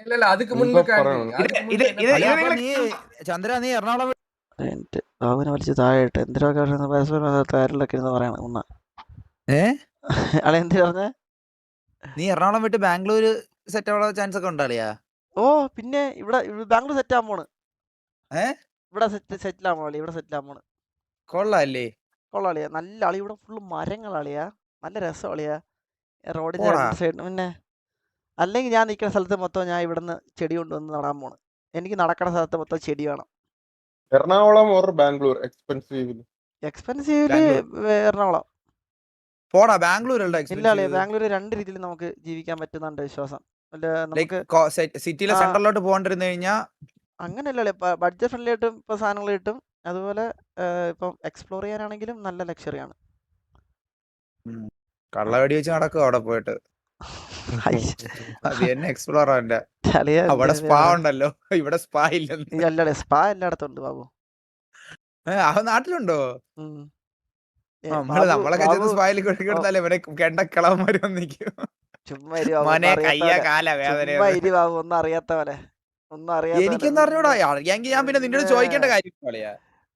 இல்ல அதுக்கு ഇപ്പൊ முன்பு காந்தி പറയണം அதுக்கு ഇത് முன்பு ഇത് என்ன ഇത് അപ്പൊ നിങ്ങൾ നീ ചന്ദ്ര നീ എറണാകുളം അവനെ വലിച്ച് താഴെയിട്ട് എന്തിനാ കാര്യങ്ങളൊക്കെ ഇരുന്ന് പറയണം ഉണ്ണ ഏ അളെ എന്തിനാ പറഞ്ഞ നീ എറണാകുളം വിട്ട് ബാംഗ്ലൂര് സെറ്റ് ആവാനുള്ള ചാൻസ് ഒക്കെ ഉണ്ടാളിയാ? ഓ പിന്നെ ഇവിടെ ബാംഗ്ലൂർ സെറ്റ് ആവാൻ പോണ്. ഏ ഇവിടെ സെറ്റിൽ ആവാൻ കളി ഇവിടെ സെറ്റിൽ ആവാൻ പോണ്. കൊള്ളാല്ലേ? കൊള്ളാളിയാ നല്ല അളി ഇവിടെ ഫുള്ള് മരങ്ങളളിയാ നല്ല രസം അളിയാ റോഡിന്റെ പോടാ. രണ്ട് സൈഡിൽ പിന്നെ അല്ലെങ്കിൽ ഞാൻ നിൽക്കുന്ന സ്ഥലത്ത് മൊത്തം ഞാൻ ഇവിടുന്ന് ചെടി കൊണ്ടുവന്ന് നടാൻ പോണ്. എനിക്ക് നടക്കുന്ന സ്ഥലത്ത് മൊത്തം ചെടി വേണം. എറണാകുളം ഓർ ബാംഗ്ലൂർ എക്സ്പെൻസീവ് എക്സ്പെൻസീവില് എറണാകുളം. പോടാ, ബാംഗ്ലൂർ ഇല്ല അളിയാ എക്സ്പെൻസീവ്. ബാംഗ്ലൂർ രണ്ട് രീതിയിൽ നമുക്ക് ജീവിക്കാൻ പറ്റുന്നുണ്ട് വിശ്വാസം. ലൈക്ക് നമുക്ക് സിറ്റിയിലെ ആ. സെൻട്രലിലോട്ട് പോകണ്ടിരുന്നു കഴിഞ്ഞാ അങ്ങനെയല്ലേ ബഡ്ജറ്റ് ഫ്രണ്ട്ലി ആയിട്ടും ഇപ്പൊ സാധനങ്ങൾ കിട്ടും. അതുപോലെ ഇപ്പം എക്സ്പ്ലോർ ചെയ്യാനാണെങ്കിലും നല്ല ലക്ഷറിയാണ്. കള്ളവടി വെച്ച് നടക്കും അവിടെ പോയിട്ട്. അത് തന്നെ എക്സ്പ്ലോർ ആവണ്ട. അളിയാ അവിടെ സ്പാ ഉണ്ടല്ലോ, ഇവിടെ സ്പാ ഇല്ലെന്ന്. അല്ലടേ സ്പാ എല്ലായിടത്തും ഉണ്ട് ബാബു. ആ നാട്ടിലുണ്ടോ? ഉം. നമ്മളൊക്കെ ചെന്ന് സ്പായിൽ കൊടുത്താലേ ഇവരെ കെണ്ടക്കളവന്മാര് വന്നിരിക്കും. ചുമ്മാ ഇരി ബാബു, മോനെ ഒന്നും കയ്യ അറിയാത്തവനെ. കാല വേദന. ചുമ്മാ ഇരി ബാബു, ഒന്നും അറിയാത്തവനെ. എനിക്കൊന്നും അറിഞ്ഞൂടാ. അറിയാമെങ്കിൽ ഞാൻ പിന്നെ നിന്നോട് ചോദിക്കേണ്ട കാര്യം കളിയാ.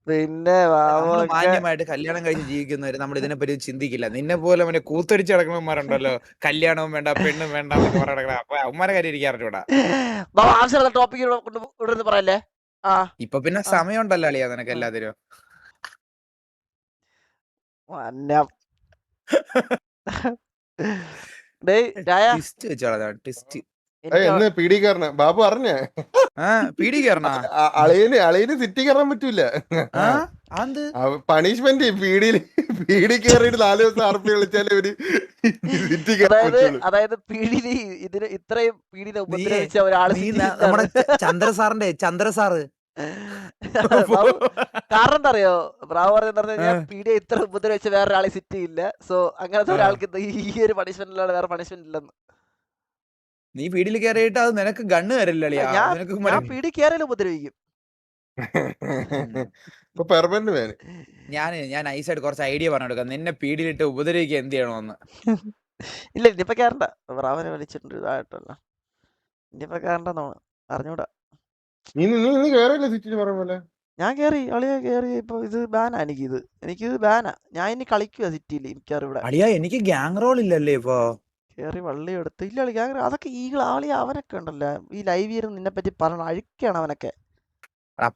പിന്നെ ബാബു നമ്മള് ഒക്കെ മാന്യമായിട്ട് കല്യാണം കഴിച്ച് ജീവിക്കുന്നവര് നമ്മൾ ഇതിനെ പറ്റി ചിന്തിക്കില്ല. നിന്നെ പോലെ അവനെ കൂത്തടിച്ച് കിടക്കണവന്മാരുണ്ടല്ലോ, കല്യാണവും വേണ്ട പെണ്ണും വേണ്ട എന്നൊക്കെ പറയണ. അപ്പൊ അവന്മാരെ കാര്യം എനിക്ക് അറിഞ്ഞൂടാ. ബാബു ആവശ്യമുള്ള ടോപ്പിക് ഇവിടെ പറയല്ലേ. ആ ഇപ്പൊ പിന്നെ സമയമുണ്ടല്ലോ അളിയാ നിനക്ക് എല്ലാത്തിനും. ടിസ്റ്റ് വെച്ചോളാ, ടിസ്റ്റ്. എന്ന് പീഡി കയറണ ബാബു അറിഞ്ഞേ പീഡി കയറണ അളിയന് സിറ്റി കയറാൻ പറ്റൂല. പണിഷ്മെന്റ് പീഡി കയറിയിട്ട് 4 ദിവസം ആർപ്പി വിളിച്ചാലേ ഒരു സിറ്റി കയറാൻ പറ്റുള്ളൂ. അതായത് പീഡിയില് ഇതിന് ഇത്രയും പീഡിനെ ഉപദ്രവിച്ച ഒരാള് നമ്മുടെ ചന്ദ്ര സാറ് കാരണം എന്താ അറിയോ ബ്രാവോ പറഞ്ഞ ഞാൻ പീഡിയെ ഇത്ര ഉപദ്രവിച്ച വേറൊരാളെ സിറ്റി ഇല്ല. സോ അങ്ങനത്തെ ഒരാൾക്ക് ഈ ഒരു പണിഷ്മെന്റിലാണ് വേറെ പണിഷ്മെന്റ് ഇല്ലെന്ന്. നീ പീഡിയിൽ കയറിയിട്ട് അത് നിനക്ക് ഗണ്ണ് തരില്ല. ഞാൻ പീഡി കയറിയാലും ഉപദ്രവിക്കും. ഞാൻ ഐസായിട്ട് കുറച്ച് ഐഡിയ പറഞ്ഞെടുക്കാം. നിന്നെ പീഡിയിലിട്ട് ഉപദ്രവിക്കുക എന്ത് ചെയ്യണമെന്ന്. ഇല്ല ഇനിയിപ്പോ കയറണ്ട. ബ്രാവനെ വലിച്ചിട്ടുണ്ട് ഇതായിട്ടല്ലോ. ഇനിയിപ്പോ കയറണ്ടെന്നോ അറിഞ്ഞൂടാ. ഞാൻ കേറി അളിയാ കേറി. ഇപ്പൊ ഇത് ബാനാ എനിക്കിത് ബാനാ. ഞാൻ ഇനി കളിക്കുക സിറ്റിയിൽ. എനിക്കറിവിടെ അളിയാ എനിക്ക് ഗ്യാങ് റോൾ ഇല്ലല്ലേ ഇപ്പൊ. കേറി വള്ളി എടുത്ത് ഇല്ല ഗ്യാങ് അതൊക്കെ ഈകൾ ആളിയാ അവനൊക്കെ ഉണ്ടല്ലോ ഈ ലൈവ് ഇരുന്ന് നിന്നെ പറ്റി പറഞ്ഞ അഴുക്കാണ് അവനൊക്കെ.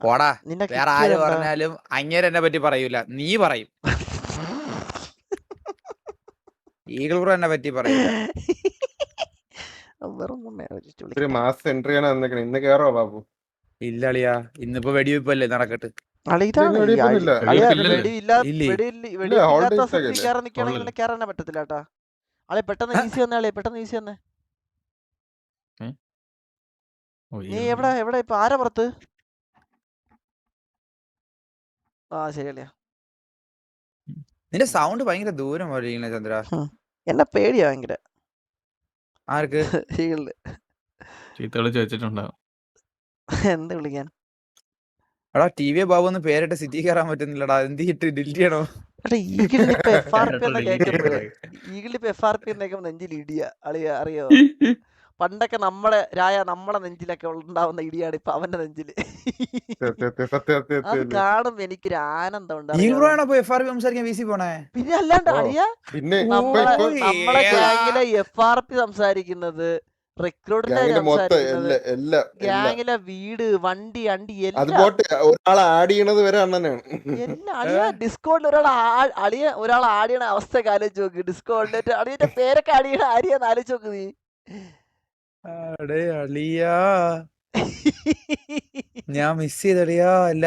പോടാ, വേറെ ആര് പറഞ്ഞാലും അങ്ങേരെ എന്നെ പറ്റി പറയൂല, നീ പറയും. ഈഗിൾ ബ്രോ എന്നെ പറ്റി പറയൂല. മാസ് എൻട്രി ആണ് വന്നേക്കണേ. ഇന്ന് കേറോ ബാബു? ഇല്ല അളിയാ, ഇന്നിപ്പോ വെടിവെപ്പല്ലേ നടക്കട്ടെ. കേറാനേ പറ്റത്തില്ല കേട്ടാ. അളെ പെട്ടെന്ന് ഈസി വന്നേ. അളെ പെട്ടെന്ന് ഈസി വന്നേ. നീ എവിടെ ഇപ്പൊ ആരാ പുറത്ത്? ആ ശരി അളിയാ. നിന്റെ സൗണ്ട് ഭയങ്കര ദൂരം ചന്ദ്ര. എന്നെ പേടിയാ ഭയങ്കര. ആർക്ക്? ചോദിച്ചിട്ടുണ്ടാവും എന്ത് വിളിക്കാൻ? എടാ ടി വി ബാബു ഒന്ന് പേരിട്ട് സിറ്റി കയറാൻ പറ്റുന്നില്ലടാ. എന്ത് ഡിലീറ്റ് ചെയ്യണോ? ഈഗിളിലിപ്പോ FRP എന്നൊക്കെ നെഞ്ചിൽ ഇടിയ അളിയ അറിയോ? പണ്ടൊക്കെ നമ്മളെ നെഞ്ചിലൊക്കെ ഉണ്ടാവുന്ന ഇടിയാണ് ഇപ്പൊ അവന്റെ നെഞ്ചില്. അത് കാണുമ്പോ എനിക്കൊരു ആനന്ദം ഉണ്ട്. പിന്നെ അല്ലാണ്ട് അളിയ നമ്മളെ ഗ്യാങ്ങിലെ FRP സംസാരിക്കുന്നത്, റിക്രൂട്ടിന്റെ ഗ്യാങ്ങിലെ വീട് വണ്ടി അണ്ടി ഒരാൾ ആഡ് ചെയ്യണത് വരെ അണ്ണനാണ്. ഡിസ്കൗണ്ടിൽ ഒരാൾ ആഡ് ചെയ്യണ അവസ്ഥ ആലോചിച്ച് നോക്ക്. ഡിസ്കൗണ്ടിൽ അളിയന്റെ പേരൊക്കെ ആഡ് ചെയ്യണ ആരെയാന്ന് ആലോചിച്ച് നോക്ക് നീ. ഞാൻ മിസ് ചെയ്തളിയാ. അല്ല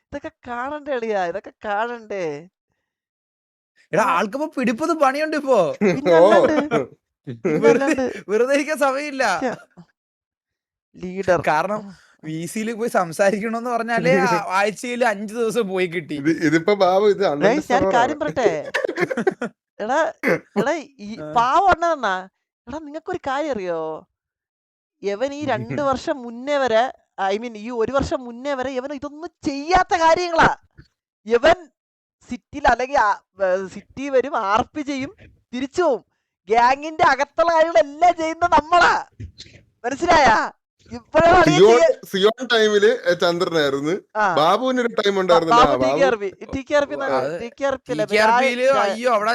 ഇതൊക്കെ കാണണ്ടേ അളിയാ, ഇതൊക്കെ കാണണ്ടേ. എടാ ആൾക്കിപ്പോ പിടിപ്പത് പണിയുണ്ട് ഇപ്പോ. വെറുതെ ഇരിക്കാൻ സമയമില്ല. ലീഡർ കാരണം VC-യിൽ പോയി സംസാരിക്കണോന്ന് പറഞ്ഞാലേ ആഴ്ചയിൽ 5 ദിവസം പോയി കിട്ടി. ഇതിപ്പോ ബാബു ഞാൻ കാര്യം പറട്ടെ. എടാ പാവം എണ്ണ എടാ നിങ്ങൾക്കൊരു കാര്യം അറിയോ? യവൻ ഈ 2 വർഷം മുന്നേ വരെ ഈ 1 വർഷം മുന്നേ വരെ യവൻ ഇതൊന്നും ചെയ്യാത്ത കാര്യങ്ങളാ. യവൻ സിറ്റിയിൽ അല്ലെങ്കിൽ സിറ്റി വരും, RP ചെയ്യും, തിരിച്ചു പോവും. ഗ്യാങ്ങിന്റെ അകത്തുള്ള കാര്യങ്ങളെല്ലാം ചെയ്യുന്ന നമ്മളാ. മനസ്സിലായ? ഇപ്പഴാണ് അളിയൻ ചെയ്യാൻ സിയോൺ ടൈമില് ചന്ദ്രനായിരുന്നു. ആ ബാബുവിന് ഒരു ടൈം ഉണ്ടായിരുന്നില്ല. ബാബു ബാബു TKRP അത് അല്ലേ TKRP-ല് അയ്യോ അവിടെ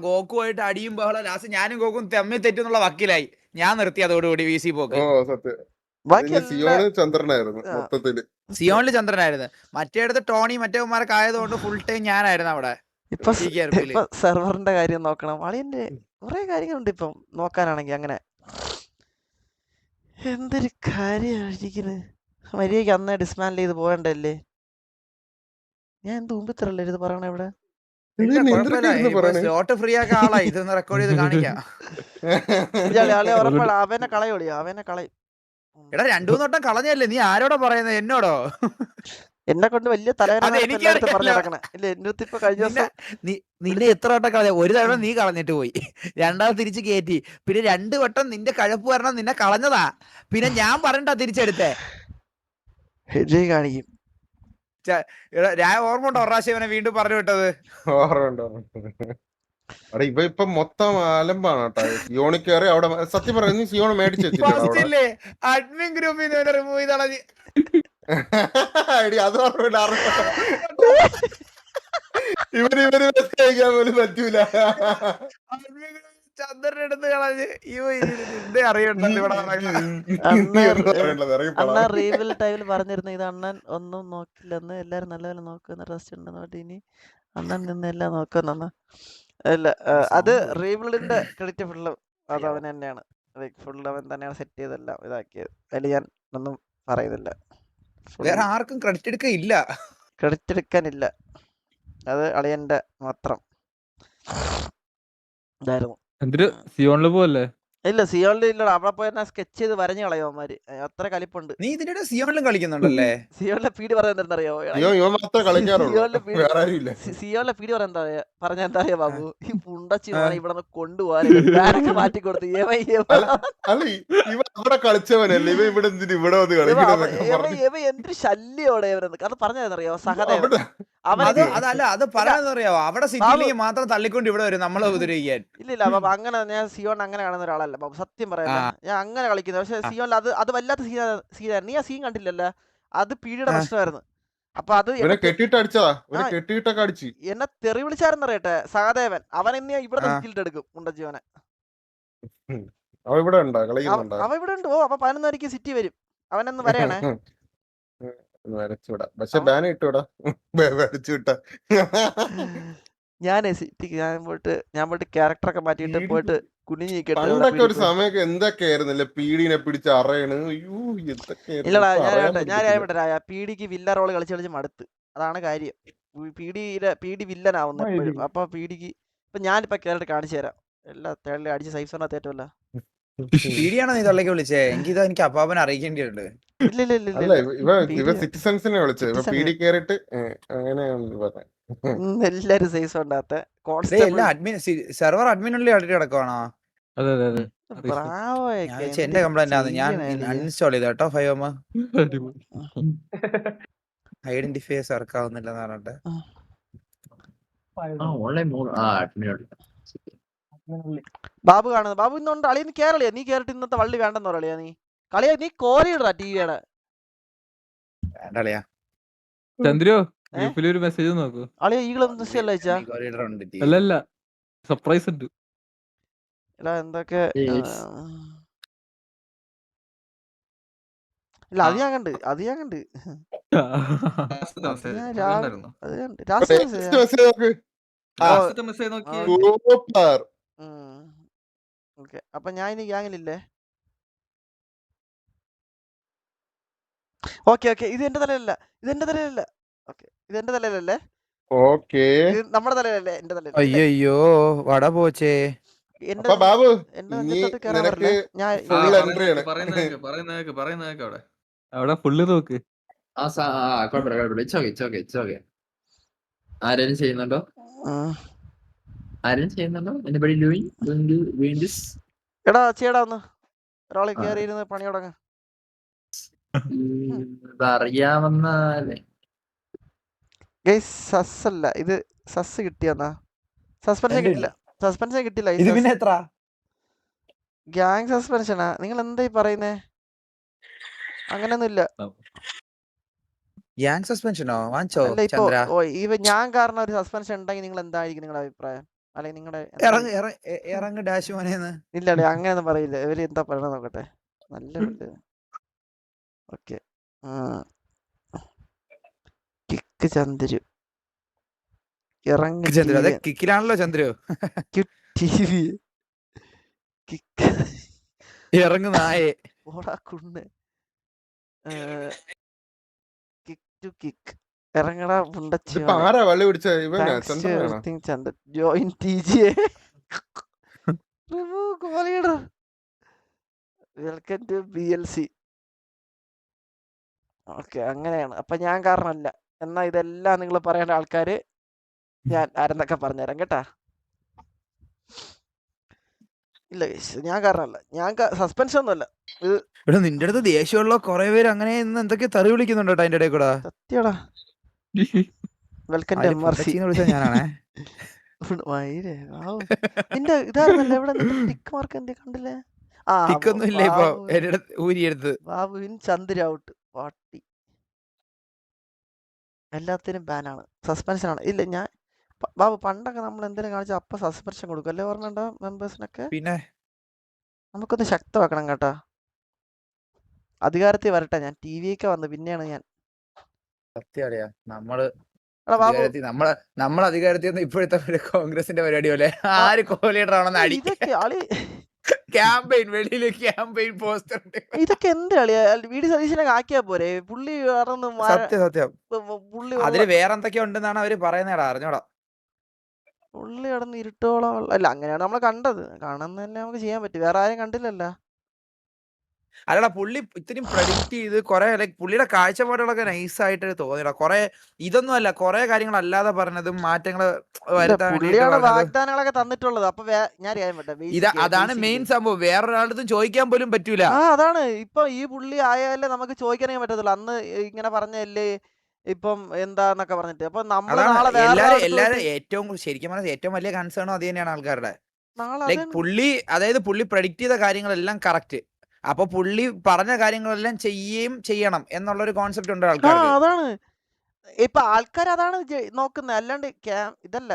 ഗോക്കുമായിട്ട് അടിയും ബഹളം. ലാസ്റ്റ് ഞാനും ഗോക്കും തമ്മിൽ തെറ്റെന്നുള്ള വക്കീലായി. ഞാൻ നിർത്തി അതോടുകൂടി VC പോക്ക്. സത്യം. ബാക്കി പിന്നെ എല്ലാ സിയോണ് ചന്ദ്രനായിരുന്നു ആ. മൊത്തത്തില്. സിയോണില് ചന്ദ്രനായിരുന്നു. മറ്റേടത്ത് ടോണി മറ്റേമാരൊക്കെ ആയതുകൊണ്ട് ഫുൾ ടൈം ഞാനായിരുന്നു അവിടെ ഇപ്പൊ TKRP-ല്. ഇപ്പൊ സെർവറിന്റെ കാര്യം നോക്കണം. അളിയന്റെ കുറെ കാര്യങ്ങളുണ്ട് ഇപ്പം നോക്കാനാണെങ്കിൽ. അങ്ങനെ എന്തൊരു കാര്യമായിരിക്കുന്നത്. മര്യാദക്ക് അന്നേ ഡിസ്മാൻഡിൽ ചെയ്ത് പോകണ്ടല്ലേ. ഞാൻ എന്ത് മുമ്പിത്തരല്ലേ ഇത് പറയണ ഇവിടെ. ഇല്ല എന്തൊക്കെ കുഴപ്പമില്ല. ഇരുന്ന് ഇനിയിപ്പോ പറയണേ. സ്ലോട്ട് ഫ്രീ ആക്കാൻ ആളാ. ഇതൊന്ന് റെക്കോർഡ് ചെയ്ത് കാണിക്കാം. ആളെ ഉറപ്പാണ് അവനെ കളയോളിയോ, അവനെ കളയും. എടാ 2-3 വട്ടം കളഞ്ഞല്ലേ. നീ ആരോടാ പറയുന്നത്? എന്നോടോ? എന്നെ കൊണ്ട് വലിയ തലവേദന അത് എല്ലായിടത്തും പറഞ്ഞു എനിക്കറിയാലോ. നടക്കണേ. ഇല്ല എന്റെ അടുത്ത് ഇപ്പൊ കഴിഞ്ഞ നിന്നെ ദിവസം നിന്നെ എത്ര വട്ടം കളഞ്ഞ? ഒരു തവണ നീ കളഞ്ഞിട്ട് പോയി, രണ്ടാമത് തിരിച്ച് കയറ്റി, പിന്നെ 2 വട്ടം നിന്റെ കഴപ്പ് കാരണം നിന്നെ കളഞ്ഞതാ. പിന്നെ ഞാൻ പറഞ്ഞിട്ടാ തിരിച്ചെടുത്തേ. വിജയ് കാണിക്കും. ഞാൻ ഓർമ്മ ഉണ്ടോ പ്രാവശ്യം ഇവനെ വീണ്ടും പറഞ്ഞു വിട്ടത്? ഓർമ്മയുണ്ട്. അവിടെ ഇപ്പൊ മൊത്തം അലമ്പാണ് കേട്ടോ. സിയോണി കയറി അവിടെ സത്യം പറയുന്നത് സിയോണ് മേടിച്ച് വെച്ചില്ലടാ ഫസ്റ്റ് അവിടെ. ഇല്ലേ അഡ്മിൻ ഗ്രൂപ്പിൽ നിന്ന് ഇവനെ റിമൂവ് ചെയ്ത് കളഞ്ഞ്. അത് ഓർമ്മയില്ല. ഇവര് കഴിക്കാൻ പോലും പറ്റൂല. admin group ചന്ദ്രൻ എടുത്ത് കളഞ്ഞ്. ഇതേ അറിയണ്ടല്ലോ ഇവിടെ നടക്കുന്നത്. അണ്ണ റീവിൽ ടൈമിൽ പറഞ്ഞിരുന്നു ഇത് അണ്ണൻ ഒന്നും നോക്കില്ലെന്ന്, എല്ലാരും നല്ലപോലെ നോക്കുന്ന റെസ്റ്റ് ഉണ്ടെന്ന് പറഞ്ഞിട്ട് ഇനി അണ്ണൻ നിന്നെല്ലാം നോക്കുന്ന. അല്ല അത് റീബിൽഡിന്റെ ക്രെഡിറ്റ് ഫുള്ള് അത് അവൻ തന്നെയാണ്. ഫുള്ള് അവൻ തന്നെയാണ് സെറ്റ് ചെയ്തെല്ലാം ഇതാക്കിയത്. അതിൽ ഞാൻ ഒന്നും പറയുന്നില്ല. വേറെ ആർക്കും ക്രെഡിറ്റ് എടുക്ക ഇല്ല. ക്രെഡിറ്റ് എടുക്കാനില്ല. അത് അളിയന്റെ മാത്രം ഇതായിരുന്നു. എന്തൊരു സിയോണില് പോവല്ലേ? ഇല്ല സിയോണിൽ ഇല്ലടാ. അവിടെ പോയി സ്കെച്ച് ചെയ്ത് വരഞ്ഞു കളയോമാര്. അത്ര കലിപ്പുണ്ട്. നീ ഇതിന്റെ സിയോണിലും കളിക്കുന്നുണ്ടല്ലേ? സിയോണിലെ പീടി പറയുന്നറിയോ? ഇവൻ മാത്രമേ കളിക്കാറുള്ളൂ. വേറെ ആരും ഇല്ല. സിയോണിലെ പീടി പറഞ്ഞ എന്താ പറയാ ബാബു, ഈ പുണ്ടച്ചി ഇവിടെ നിന്ന് കൊണ്ടുപോകാനൊക്കെ മാറ്റി കൊടുത്തു. അല്ല ഇവ അവിടെ കളിച്ചവനല്ലേ. ഇവ ഇവിടെ എന്തിന് ഇവിടെ വന്ന് കളിക്കണം? എന്തൊരു ശല്യോടെ ഇവരെന്ന്. അത് പറഞ്ഞറിയോ സഹദേവൻ. അതല്ല അത് പറയാന്നറിയാവോ? അവിടെ സിറ്റിയിലേക്ക് മാത്രം തള്ളിക്കൊണ്ട് ഇവിടെ വരും നമ്മളെ ഉപദ്രവിക്കാൻ. ഇല്ലില്ല ബാബു, അങ്ങനെ ഞാൻ സിയോൺ അങ്ങനെ കാണുന്ന ഒരാളല്ല ബാബു, സത്യം പറയാ. ഞാൻ അങ്ങനെ കളിക്കുന്നത്. പക്ഷെ സിയോണിൽ അത് വല്ലാത്ത സീനായിരുന്നു. നീ ആ സീൻ കണ്ടില്ലല്ലോ. അത് പീടിയുടെ പ്രശ്നമായിരുന്നു. അപ്പൊ അത് കെട്ടിട്ട് അടിച്ചതാ. കെട്ടിയിട്ടൊക്കെ അടിച്ചു. എന്നെ തെറി വിളിച്ചായിരുന്നറിയട്ടെ സഹദേവൻ. അവൻ എന്നെ ഇവിടെ നിർത്തിയിട്ട് എടുക്കും ഉണ്ടജീവനെ. അവ ഇവിടെ ഉണ്ടോ കളിക്കുന്നുണ്ടോ? അവ ഇവിടെ ഉണ്ട്. ഓ അപ്പൊ 11:30 സിറ്റി വരും. അവനൊന്ന് വരയണേ. വരച്ചുവിടാ. പക്ഷെ ബാൻ ഇട്ടുവിടാ. വരച്ചുവിട്ട ഞാൻ സിറ്റിക്ക് ഞാൻ പോയിട്ട് ക്യാരക്ടറൊക്കെ മാറ്റിയിട്ട് പോയിട്ട് പണ്ടൊക്കെ ഒരു സമയമൊക്കെ എന്തൊക്കെയായിരുന്നല്ലേ പീഡിനെ പിടിച്ച് അറയണ്. ഇല്ലടാ ഞാൻ രായ പീഡിക്ക് വില്ല റോള് കളിച്ച് മടുത്ത്. അതാണ് കാര്യം. പീഡി വില്ലനാവുന്നു എപ്പോഴും. അപ്പൊ പീഡിക്ക് ഇപ്പൊ ഞാനിപ്പോ ക്യാരക്ടർ കാണിച്ചു തരാം. എല്ലാ തേളിലും അടിച്ച് സൈഫറിനകത്ത് ഏറ്റവുമല്ല. പീഡിയാണോ നീ തള്ളേക്ക് വിളിച്ചേ? എനിക്ക് അപ്പാപ്പനെ അറിയിക്കേണ്ടിയുണ്ട്. ഇവ സിറ്റിസൺസിനെ വിളിച്ചത് പീഡി കേറിട്ട് അങ്ങനെയാണെന്ന് പറഞ്ഞു. എല്ലാരും സൈസ് ഉണ്ടാത്ത സെർവർ അഡ്മിനുള്ളിൽ അടിച്ച് കിടക്കുവാണോ? അതെ അതെ അതെ. എന്റെ കംപ്ലൈന്റ് ആണ്. ഞാൻ അൺഇൻസ്റ്റാൾ ചെയ്ത കേട്ടോ 5M. ഐഡന്റിഫൈസ് വർക്ക് ആവുന്നില്ലെന്ന് പറഞ്ഞിട്ട്. ബാബു കാണുന്നത്. ബാബു ഇന്നുണ്ട്. അളിയന്ന് കേരളിയാ. നീ കേറിട്ട് ഇന്നത്തെ വള്ളി വേണ്ടെന്ന് പറയളിയാ. നീ കളിയാ. നീ കോരിയിടാ ടിവിയുടെ. വേണ്ടളിയാ. ചന്ദ്രോ ഗ്രൂപ്പിലൊരു മെസ്സേജ് നോക്കൂ. അളിയ ഈകളും മെസ്സേജ് അയച്ചാ? അല്ലല്ല സർപ്രൈസ് ഉണ്ട്. എന്തൊക്കെ ഇല്ല അത് ഞാൻ കണ്ട്. അപ്പൊ ഞാൻ ഇനി ഗ്യാങ്ങിലില്ലേ? ഓക്കെ ഇത് എന്റെ തലയിലല്ല. ഓക്കെ ഇത് എന്റെ തലയിലല്ലേ? നമ്മുടെ തലയിലല്ലേ? എന്റെ തലയിൽ. അയ്യോ വട പോച്ചേ. ബാബു അവിടെ ഫുള്ള് നോക്ക്. ആരും ചെയ്യുന്നുണ്ടോ? എടാ ചേടാ ഒന്ന് ഒരാളെ കേറിയിരുന്ന് പണി തുടങ്ങ. അറിയാവുന്ന സസ് അല്ല ഇത്. സസ് കിട്ടിയെന്നാ? സസ്പെൻഷൻ കിട്ടില്ല. ഇത് പിന്നെ എത്ര ഗ്യാങ് സസ്പെൻഷനാ? നിങ്ങൾ എന്തായി പറയുന്നേ? അങ്ങനെയൊന്നും ഇല്ല. ഗ്യാങ് സസ്പെൻഷനോ വാങ്ങിച്ചോ അല്ല ഇപ്പൊ ചന്ദ്ര? ഞാൻ കാരണം ഒരു സസ്പെൻഷൻ ഉണ്ടെങ്കിൽ നിങ്ങൾ എന്തായിരിക്കും നിങ്ങളുടെ അഭിപ്രായം? അല്ലെങ്കിൽ നിങ്ങളുടെ ഇറങ്ങ് ഡാഷ് മോനേന്ന്. ഇല്ല അങ്ങനെയൊന്നും പറയില്ല. ഇവര് എന്താ പറയണ നോക്കട്ടെ. നല്ല പുല്ല്. ഓക്കെ, കിക്ക് ചന്ദ്രു ഇറങ്ങി ചന്ദ്രു അതെ കിക്കിലാണല്ലോ ചന്ദ്രു. TV കിക്ക് ഇറങ്ങു നായേ. ഓടാ കുണ്ണ്. കിക്ക് ടു കിക്ക് ഇറങ്ങടാ ഇതിപ്പോ പുണ്ടച്ചിയോനെ. ആരാ വള്ളി പിടിച്ച ഇവനാ താങ്ക്സ് ടു ചന്ദ്രനാണോ? Everything Chandran. Join TGA. Remove call leader. Welcome to BLC. Okay, അങ്ങനെയാണ്. അപ്പൊ ഞാൻ കാരണമല്ല. എന്നാ ഇതെല്ലാം നിങ്ങൾ പറയേണ്ട ആൾക്കാര് ഞാൻ ആരെന്നൊക്കെ പറഞ്ഞുതരാം കേട്ടാ. ഇല്ല ഞാൻ കാരണമല്ല. ഞാൻ സസ്പെൻഷൻ ഒന്നുമല്ല. ഇത് ഇവിടെ നിന്റെ അടുത്ത് ദേഷ്യമുള്ള കുറെ പേര് അങ്ങനെ ഇന്ന് എന്തൊക്കെ തെറി വിളിക്കുന്നുണ്ടോ അതിന്റെ ഇടയിൽ കൂടെ? സത്യടാ. Welcome to MRC. വിളിച്ചത് ഞാനാണേ. നിന്റെ ഇതായിരുന്നല്ലോ എവിടെ നിന്റെ ടിക്ക് മാർക്ക് എന്തേ കണ്ടില്ലേ? ടിക്കൊന്നും ഇല്ല ഇപ്പൊ എന്റെ അടുത്ത് ഊരിയെടുത്ത്. ബാബുവിൻ ചന്ദ്ര ഔട്ട്. പാട്ടി എല്ലാത്തിനും ബാനാണ്, സസ്പെൻഷൻ ആണ്. ഇല്ല ഞാൻ ബാബു പണ്ടൊക്കെ നമ്മൾ എന്തെങ്കിലും കാണിച്ചാൽ അപ്പൊ സസ്പെൻഷൻ കൊടുക്കും അല്ലേ? ഓർമ്മയുണ്ടോ മെമ്പേഴ്സിനൊക്കെ? പിന്നെ നമുക്കൊന്ന് ശക്തമാക്കണം കേട്ടാ. അധികാരത്തിൽ വരട്ടെ. ഞാൻ TV-യൊക്കെ വന്ന് പിന്നെയാണ് ഞാൻ. സത്യം നമ്മള് എടാ ബാബു നമ്മൾ അധികാരത്തിൽ ഇപ്പോഴത്തെ കോൺഗ്രസിന്റെ പരിപാടി പോലെ ആര് കോലീഡർ ആണെന്ന് അടി. ഇതൊക്കെ അളി ക്യാമ്പയിൻ വെളിയില് ക്യാമ്പയിൻ പോസ്റ്റർ. ഇതൊക്കെ എന്തിനാ VD സതീശനൊക്കെ ആക്കിയാ പോരെ? പുള്ളി സത്യം പുള്ളി അതില് വേറെ എന്തൊക്കെയോ ഉണ്ടെന്നാണ് അവര് പറയുന്നേടാ, അറിഞ്ഞോടാ. പുള്ളി കിടന്ന് ഇരുട്ടോളം അല്ല, അങ്ങനെയാണ് നമ്മൾ കണ്ടത്. കാണുന്നതന്നെ നമുക്ക് ചെയ്യാൻ പറ്റും. വേറെ ആരും കണ്ടില്ലല്ലോ. അല്ലടാ പുള്ളി ഇത്രയും പ്രഡിക്റ്റ് ചെയ്ത് കുറെ പുള്ളിയുടെ കാഴ്ചപ്പാടുകളൊക്കെ നൈസായിട്ട് തോന്നിയടാ. കുറെ ഇതൊന്നും അല്ല, കുറെ കാര്യങ്ങൾ അല്ലാതെ പറഞ്ഞതും മാറ്റങ്ങൾ വരുത്താൻ പുള്ളിയാണ് വാഗ്ദാനങ്ങളൊക്കെ തന്നിട്ടുള്ളത്. അപ്പൊ ഞാൻ അറിയാൻ പറ്റാ. അതാണ് മെയിൻ സംഭവം. വേറൊരാളടുത്തും ചോദിക്കാൻ പോലും പറ്റൂല. അതാണ് ഇപ്പൊ ഈ പുള്ളി ആയാലേ നമുക്ക് ചോദിക്കാനേ പറ്റത്തുള്ളൂ. അന്ന് ഇങ്ങനെ പറഞ്ഞല്ലേ ഇപ്പം എന്താന്നൊക്കെ പറഞ്ഞിട്ട്. അപ്പൊ നമ്മള് നാളെ എല്ലാരും ഏറ്റവും ശരിക്കും പറഞ്ഞാൽ ഏറ്റവും വലിയ കൺസേണും അത് തന്നെയാണ് ആൾക്കാരുടെ. നാളെ പുള്ളി പ്രഡിക്റ്റ് ചെയ്ത കാര്യങ്ങളെല്ലാം കറക്റ്റ്. അപ്പൊ പുള്ളി പറഞ്ഞ കാര്യങ്ങളെല്ലാം ചെയ്യണം എന്നുള്ളൊരു കോൺസെപ്റ്റ് ഉണ്ട് ആൾക്കാർക്ക്. അതാണ് ഇപ്പൊ ആൾക്കാർ അതാണ് നോക്കുന്നത്. അല്ലാണ്ട് ഇതല്ല.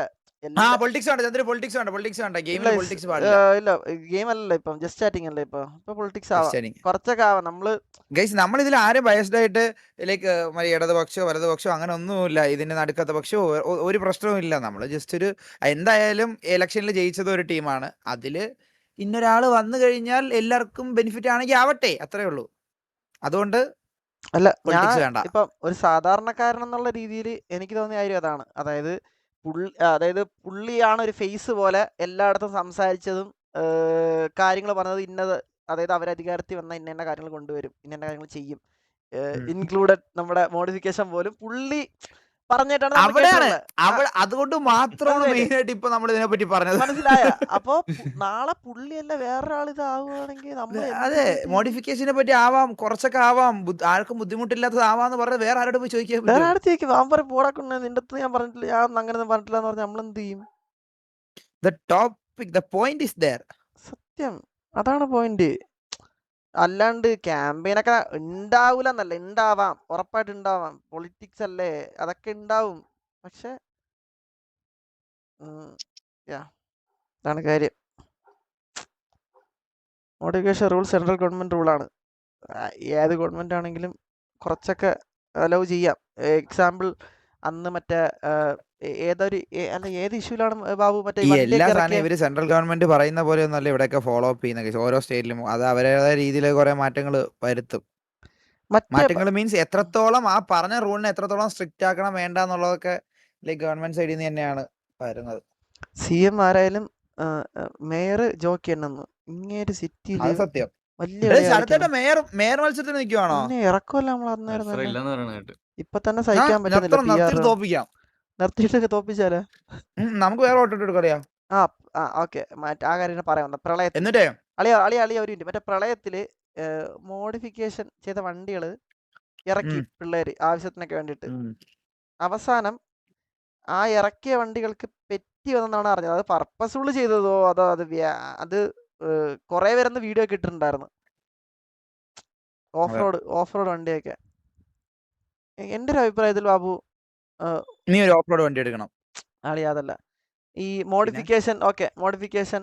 പൊളിറ്റിക്സ് വേണ്ട ചന്ദ്ര, പൊളിറ്റിക്സ് വേണ്ട. ഗെയിമിൽ പൊളിറ്റിക്സ് പാടില്ല. ഇല്ല ഗെയിം അല്ലല്ലോ ഇപ്പം, ജസ്റ്റ് ചാറ്റിംഗ് അല്ലേ ഇപ്പൊ പൊളിറ്റിക്സ് ആവാം, കുറച്ചൊക്കെ ആവാം. നമ്മൾ ഇതിൽ ആരും ബയസ്ഡ് ആയിട്ട് ഇടതുപക്ഷോ വലതുപക്ഷോ അങ്ങനെ ഒന്നുമില്ല. ഇതിന്റെ നടുക്കത്തെ പക്ഷോ ഒരു പ്രശ്നവും ഇല്ല. നമ്മൾ ജസ്റ്റ് ഒരു എന്തായാലും ഇലക്ഷനിൽ ജയിച്ചത് ഒരു ടീമാണ്. അതില് ഇന്നൊരാള് വന്നു കഴിഞ്ഞാൽ എല്ലാവർക്കും ബെനിഫിറ്റ് ആണെങ്കിൽ ആവട്ടെ, അത്രേ ഉള്ളൂ. അതുകൊണ്ട് അല്ല, വേണ്ട. ഇപ്പം ഒരു സാധാരണക്കാരൻ എന്നുള്ള രീതിയിൽ എനിക്ക് തോന്നിയ കാര്യം അതാണ്. അതായത് പുള്ളിയാണ് ഒരു ഫേസ് പോലെ എല്ലായിടത്തും സംസാരിച്ചതും കാര്യങ്ങൾ പറഞ്ഞത് ഇന്നത്. അതായത് അവരധികാരത്തിൽ വന്ന ഇന്ന കാര്യങ്ങൾ കൊണ്ടുവരും, ഇന്ന കാര്യങ്ങൾ ചെയ്യും, ഇൻക്ലൂഡഡ് നമ്മുടെ മോഡിഫിക്കേഷൻ പോലും പുള്ളി പറഞ്ഞിട്ടാണ്. അതുകൊണ്ട് മാത്രമാണ് മെയിനായിട്ട് ഇപ്പൊ നമ്മൾ ഇതിനെ പറ്റി പറഞ്ഞത്. മനസ്സിലായ? അപ്പൊ നാളെ പുള്ളിയല്ല വേറൊരാൾ ഇതാവുകയാണെങ്കിൽ അതെ, മോഡിഫിക്കേഷനെ പറ്റി ആവാം, കുറച്ചൊക്കെ ആവാം, ആർക്കും ബുദ്ധിമുട്ടില്ലാത്തത് ആവാന്ന് പറഞ്ഞാൽ വേറെ ആരോട് പോയി ചോദിക്കാൻ? വേറെ ആരുടെ ചോദിക്കും? വാമ്പറ പോടാക്കുന്ന നിന്റെ അടുത്ത് ഞാൻ പറഞ്ഞിട്ടില്ല, ഞാൻ അങ്ങനെ പറഞ്ഞിട്ടില്ല എന്ന് പറഞ്ഞാൽ നമ്മളെന്ത് ചെയ്യും? സത്യം അതാണ് പോയിന്റ്. അല്ലാണ്ട് ക്യാമ്പയിനൊക്കെ ഉണ്ടാവൂല എന്നല്ല, ഉണ്ടാവാം, ഉറപ്പായിട്ട് ഉണ്ടാവാം. പൊളിറ്റിക്സ് അല്ലേ, അതൊക്കെ ഉണ്ടാവും. പക്ഷെ അതാണ് കാര്യം. മോഡിഫിക്കേഷൻ റൂൾ സെൻട്രൽ ഗവൺമെന്റ് റൂളാണ്. ഏത് ഗവൺമെന്റ് ആണെങ്കിലും കുറച്ചൊക്കെ അലൗ ചെയ്യാം. എക്സാമ്പിൾ അന്ന് മറ്റേ ഏത് ഇഷ്യൂലാണ് ബാബു എല്ലാ സാധനം ഇവര് സെൻട്രൽ ഗവൺമെന്റ് പറയുന്ന പോലെ ഒന്നല്ല ഇവിടെയൊക്കെ ഫോളോ അപ്പ് ചെയ്യുന്ന ഓരോ സ്റ്റേറ്റിലും. അത് അവരുടേതായ രീതിയിൽ കുറെ മാറ്റങ്ങൾ വരുത്തും. മാറ്റങ്ങൾ മീൻസ് എത്രത്തോളം ആ പറഞ്ഞ റൂളിനെ എത്രത്തോളം സ്ട്രിക്റ്റ് ആക്കണം വേണ്ട എന്നുള്ളതൊക്കെ ഗവൺമെന്റ് സൈഡിൽ നിന്ന് തന്നെയാണ് വരുന്നത്. CM ആരായാലും മേയർ ജോക്കി എണ്ണുന്നു. ഇങ്ങേര് സിറ്റിയില് സത്യം വലിയ മേയർ മത്സരത്തിന് നിൽക്കുവാണോ? ഇറക്കുമല്ല നമ്മൾ അന്നേരം. ഇപ്പൊ തന്നെ സഹിക്കാൻ പറ്റുന്നില്ല. നിർത്തിയിട്ടൊക്കെ തോപ്പിച്ചാലോ? നമുക്ക് വേറെ ഓട്ടോ എടുക്കറിയാം. ഓക്കെ, ആ കാര്യം പറയാൻ വന്ന പ്രളയത്തിൽ. എന്നിട്ടേ അളിയ ഒരു മറ്റേ പ്രളയത്തില് മോഡിഫിക്കേഷൻ ചെയ്ത വണ്ടികള് ഇറക്കി പിള്ളേര് ആവശ്യത്തിനൊക്കെ വേണ്ടിട്ട്. അവസാനം ആ ഇറക്കിയ വണ്ടികൾക്ക് പെറ്റി വന്നെന്നാണ് അറിഞ്ഞത്. അത് പർപ്പസ്ഫുള്ള് ചെയ്തതോ അതോ അത് കുറെ പേരൊന്ന് വീഡിയോ ഒക്കെ ഇട്ടിട്ടുണ്ടായിരുന്നു. ഓഫ് റോഡ് വണ്ടിയൊക്കെ. എൻ്റെ ഒരു അഭിപ്രായത്തിൽ ബാബു നീ ഒരു ഓഫ് റോഡ് വണ്ടി എടുക്കണം. അതല്ല ഈ മോഡിഫിക്കേഷൻ. ഓക്കെ, മോഡിഫിക്കേഷൻ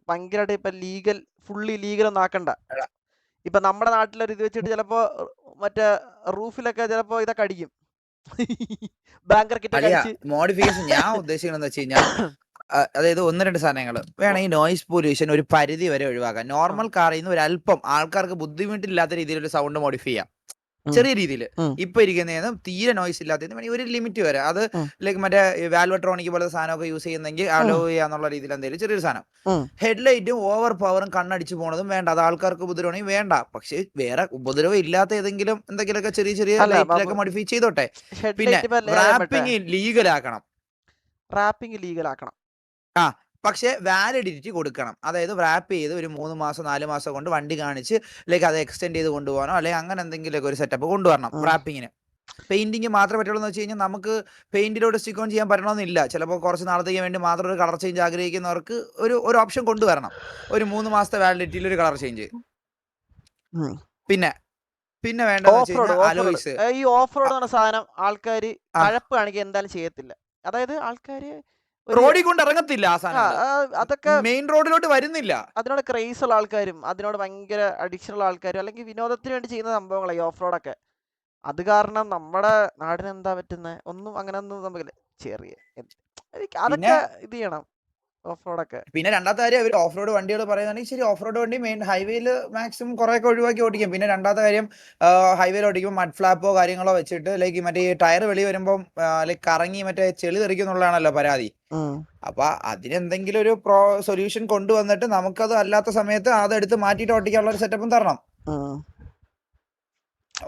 ഭയങ്കരമായിട്ട് ഇപ്പൊ ഫുള്ളി ലീഗൽ ഒന്നും ആക്കണ്ട. ഇപ്പൊ നമ്മുടെ നാട്ടിലൊരു ഇത് വെച്ചിട്ട് ചിലപ്പോ മറ്റേ റൂഫിലൊക്കെ ചിലപ്പോ ഇതൊക്കെ അടിക്കും. ബാങ്കർ കിറ്റൊക്കെ അടിച്ച്. മോഡിഫിക്കേഷൻ ഞാൻ ഉദ്ദേശിക്കണെന്ന് വെച്ച് കഴിഞ്ഞാൽ അതായത് 1-2 സാധനങ്ങൾ വേണമെങ്കിൽ നോയിസ് പൊല്യൂഷൻ ഒരു പരിധി വരെ ഒഴിവാക്കാം. നോർമൽ കാറിൽ നിന്ന് ഒരു അല്പം ആൾക്കാർക്ക് ബുദ്ധിമുട്ടില്ലാത്ത രീതിയിൽ ഒരു സൗണ്ട് മോഡിഫൈ ചെയ്യാം, ചെറിയ രീതിയിൽ. ഇപ്പൊ ഇരിക്കുന്നതിന് തീരെ നോയ്സ് ഇല്ലാത്തതിന് ഒരു ലിമിറ്റ് വരെ അത് ലൈക്ക് മറ്റേ വാൽവട്രോണിക് പോലത്തെ സാധനമൊക്കെ യൂസ് ചെയ്യുന്നെങ്കിൽ അലോ ചെയ്യാന്നുള്ള രീതിയിൽ എന്തെങ്കിലും ചെറിയൊരു സാധനം. ഹെഡ്ലൈറ്റും ഓവർ പവറും കണ്ണടിച്ച് പോണതും വേണ്ട, അത് ആൾക്കാർക്ക് ഉപദ്രവമാണെങ്കിൽ വേണ്ട. പക്ഷെ വേറെ ഉപദ്രവം ഇല്ലാത്ത ഏതെങ്കിലും എന്തെങ്കിലുമൊക്കെ ചെറിയ ചെറിയ ലൈറ്റിലൊക്കെ മോഡിഫൈ ചെയ്തോട്ടെ. പിന്നെ റാപ്പിംഗ് ലീഗലാക്കണം. പക്ഷെ വാലിഡിറ്റി കൊടുക്കണം. അതായത് റാപ്പ് ചെയ്ത് ഒരു 3 മാസം 4 മാസം കൊണ്ട് വണ്ടി കാണിച്ച് ലൈക്ക് അത് എക്സ്റ്റെൻഡ് ചെയ്ത് കൊണ്ടുപോകാനോ അല്ലെങ്കിൽ അങ്ങനെ എന്തെങ്കിലുമൊക്കെ ഒരു സെറ്റപ്പ് കൊണ്ടുവരണം. റാപ്പിങ്ങിന് പെയിന്റിങ് മാത്രമേ പറ്റുള്ളൂ എന്ന് വെച്ച് കഴിഞ്ഞാൽ നമുക്ക് പെയിന്റിലോട്ട് സ്റ്റിക്ക് ഓൺ ചെയ്യാൻ പറ്റണമെന്നില്ല. ചിലപ്പോൾ കുറച്ച് നാളത്തേക്ക് വേണ്ടി മാത്രം ഒരു കളർ ചേഞ്ച് ആഗ്രഹിക്കുന്നവർക്ക് ഒരു ഓപ്ഷൻ കൊണ്ടുവരണം. ഒരു 3 മാസത്തെ വാലിഡിറ്റിയിൽ ഒരു കളർ ചേഞ്ച്. പിന്നെ വേണ്ടത് ഈ ഓഫ് റോഡ് എന്ന സാധനം ആൾക്കാര് കഴപ്പ് കാണിക്കാൻ എന്തായാലും ചെയ്യത്തില്ല. അതായത് ആൾക്കാര് റോഡിൽ കൊണ്ട് ഇറങ്ങത്തില്ല. ആ സാധനം അതൊക്കെ മെയിൻ റോഡിലോട്ട് വരുന്നില്ല. അതിനോട് ക്രേസ് ഉള്ള ആൾക്കാരും അതിനോട് ഭയങ്കര അഡിക്ഷൻ ഉള്ള ആൾക്കാരും അല്ലെങ്കിൽ വിനോദത്തിന് വേണ്ടി ചെയ്യുന്ന സംഭവങ്ങളാണ് ഈ ഓഫ് റോഡൊക്കെ. അത് കാരണം നമ്മുടെ നാടിന് എന്താ പറ്റുന്നത്? ഒന്നും അങ്ങനെ ഒന്നും നമുക്കില്ല. ചെറിയ അതൊക്കെ ഇത് ചെയ്യണം ഓഫ് റോഡൊക്കെ. പിന്നെ രണ്ടാമത്തെ കാര്യം അവർ ഓഫ് റോഡ് വണ്ടികൾ പറയുകയാണെങ്കിൽ ശരി, ഓഫ് റോഡ് വണ്ടി മെയിൻ ഹൈവേയിൽ മാക്സിമം കുറേയൊക്കെ ഒഴിവാക്കി ഓടിക്കും. പിന്നെ രണ്ടാമത്തെ കാര്യം ഹൈവേയിൽ ഓടിക്കുമ്പോൾ മഡ് ഫ്ലാപ്പോ കാര്യങ്ങളോ വെച്ചിട്ട് ലൈക്ക് മറ്റേ ടയർ വെളി വരുമ്പോൾ ലൈക്ക് കറങ്ങി മറ്റേ ചെളി തെറിക്കുന്നുള്ളതാണല്ലോ പരാതി. അപ്പൊ അതിനെന്തെങ്കിലും ഒരു സൊല്യൂഷൻ കൊണ്ടുവന്നിട്ട് നമുക്കത് അല്ലാത്ത സമയത്ത് അതെടുത്ത് മാറ്റിയിട്ട് ഓടിക്കാനുള്ള ഒരു സെറ്റപ്പും തരണം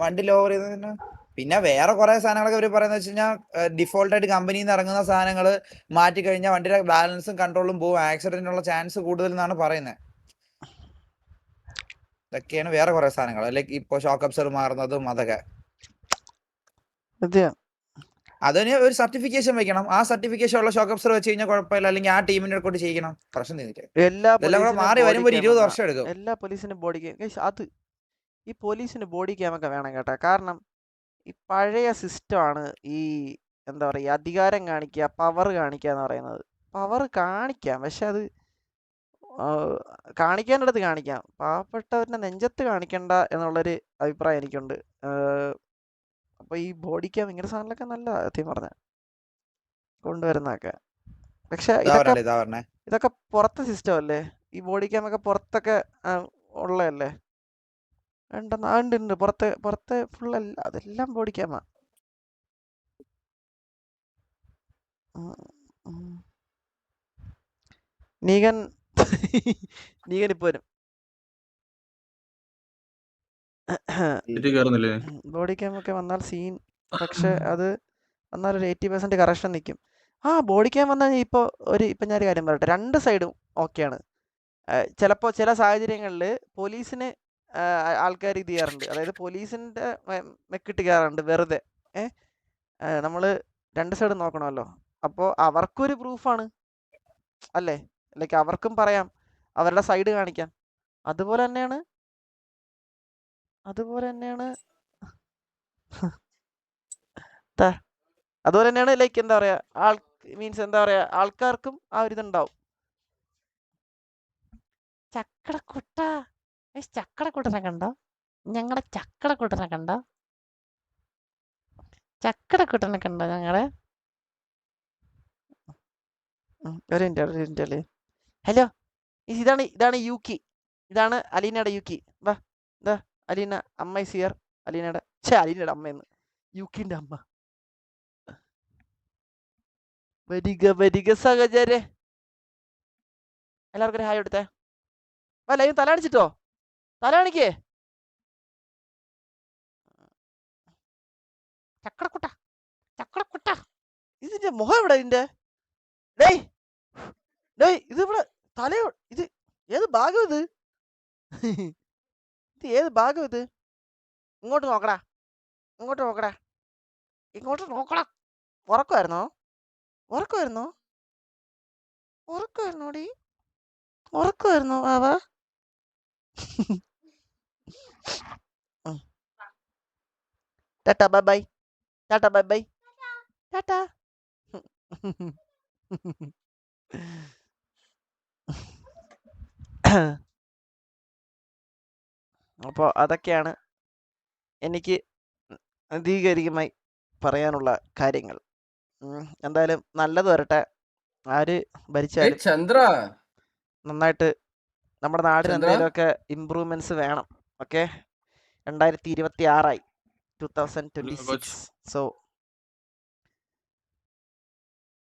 വണ്ടി ലോവർ ചെയ്തതിന്. പിന്നെ വേറെ കുറെ സാധനങ്ങളൊക്കെ അവർ പറയുന്നത് വെച്ച് കഴിഞ്ഞാൽ ഡിഫോൾട്ട് ആയിട്ട് കമ്പനിയിൽ നിന്ന് ഇറങ്ങുന്ന സാധനങ്ങൾ മാറ്റി കഴിഞ്ഞാൽ വണ്ടിയുടെ ബാലൻസും കൺട്രോളും പോകും, ആക്സിഡന്റിനുള്ള ചാൻസ് കൂടുതൽ എന്നാണ് പറയുന്നത്. ഇതൊക്കെയാണ് വേറെ കുറെ സാധനങ്ങൾ ലൈക്ക് ഇപ്പൊ ഷോക്ക് അബ്സർവ് മാറുന്നതും അതൊക്കെ. അതിന് ഒരു സർട്ടിഫിക്കേഷൻ വെക്കണം. ആ സർട്ടിഫിക്കേഷൻ ഉള്ള ഷോക്ക് അബ്സർവ് വെച്ച് കഴിഞ്ഞാൽ കുഴപ്പമില്ല, അല്ലെങ്കിൽ ആ ടീമിനെ കൊണ്ട് ചെയ്യിക്കണം. പ്രശ്നം തീർന്നിട്ട് എല്ലാം കൂടെ മാറി വരുമ്പോൾ 20 വർഷം എടുക്കും. എല്ലാ പോലീസിനും ബോഡി ഈ പോലീസിന് ബോഡി ക്യാമൊക്കെ വേണം കേട്ടോ. കാരണം ഈ പഴയ സിസ്റ്റമാണ് ഈ എന്താ പറയുക അധികാരം കാണിക്കുക, പവർ കാണിക്കുക എന്ന് പറയുന്നത്. പവർ കാണിക്കാം, പക്ഷെ അത് കാണിക്കേണ്ടടുത്ത് കാണിക്കാം, പാവപ്പെട്ടവരുടെ നെഞ്ചത്ത് കാണിക്കണ്ട എന്നുള്ളൊരു അഭിപ്രായം എനിക്കുണ്ട്. അപ്പോൾ ഈ ബോഡി ക്യാം ഇങ്ങനെ സാധനങ്ങളൊക്കെ നല്ല സത്യം പറഞ്ഞ കൊണ്ടുവരുന്നതൊക്കെ. പക്ഷെ ഇതൊക്കെ പുറത്തെ സിസ്റ്റം അല്ലേ? ഈ ബോഡി ക്യാം ഒക്കെ പുറത്തൊക്കെ ഉള്ളതല്ലേ? ഉണ്ട് പുറത്തെ ഫുള്ളല്ല, അതെല്ലാം ബോഡി ക്യാമാ. നീകൻ ഇപ്പൊ വരും. ബോഡി ക്യാം ഒക്കെ വന്നാൽ സീൻ. പക്ഷെ അത് വന്നാൽ ഒരു 80% കറക്ഷൻ നിൽക്കും. ബോഡി ക്യാം വന്നാൽ ഇപ്പൊ ഞാനൊരു കാര്യം പറയട്ടെ, 2 സൈഡും ഓക്കെയാണ്. ചിലപ്പോൾ ചില സാഹചര്യങ്ങളിൽ പോലീസിന് ആൾക്കാർ ഇത് ചെയ്യാറുണ്ട്. അതായത് പോലീസിന്റെ മെക്കിട്ട് കയറാറുണ്ട് വെറുതെ. നമ്മൾ 2 സൈഡ് നോക്കണമല്ലോ. അപ്പോൾ അവർക്കൊരു പ്രൂഫാണ് അല്ലേ? ലൈക്ക് അവർക്കും പറയാം, അവരുടെ സൈഡ് കാണിക്കാം. അതുപോലെ തന്നെയാണ് ലൈക്ക് എന്താ പറയാ എന്താ പറയാ ആൾക്കാർക്കും ആ ഒരു ഇതുണ്ടാവും. ചക്കടക്കൂട്ടനെ കണ്ടോ? ഞങ്ങളുടെ ചക്കടക്കൂട്ടനെ കണ്ടോ? ഞങ്ങളെ ഒരു മിനിറ്റ് അല്ലേ. ഹലോ, ഇതാണ് യൂക്കി. ഇതാണ് അലീനയുടെ യൂക്കി. വാ, എന്താ അലീന അമ്മ സിയർ. അലീനയുടെ അമ്മയെന്ന് യൂക്കിന്റെ അമ്മ. വരിക സഹചരെ. എല്ലാവർക്കും ഒരു ഹായ് എടുത്തേ. ലൈവ് തല അടിച്ചിട്ടോ? തല കാണിക്കേ. ചക്കടക്കുട്ട ഇതിന്റെ മുഖം എവിടെ? ഇതിന്റെ ഇത് ഇവിടെ തലയോ? ഇത് ഏത് ഭാഗം? ഇത് ഏത് ഭാഗം? ഇത് ഇങ്ങോട്ട് നോക്കടാ. ഉറക്കമായിരുന്നോടി? വാവാ. Tata bye bye. Tata bye bye. Tata. അപ്പോൾ അതൊക്കെയാണ് എനിക്ക് അധികാരികമായി പറയാനുള്ള കാര്യങ്ങൾ. എന്തായാലും നല്ലത് വരട്ടെ. ആര് ഭരിച്ചാലും ചന്ദ്ര നന്നായിട്ട് നമ്മുടെ നാടിന് ചന്ദ്ര? എന്തെങ്കിലുമൊക്കെ ഇമ്പ്രൂവ്മെന്റ്സ് വേണം. ഓക്കെ, 2026 2026. സോ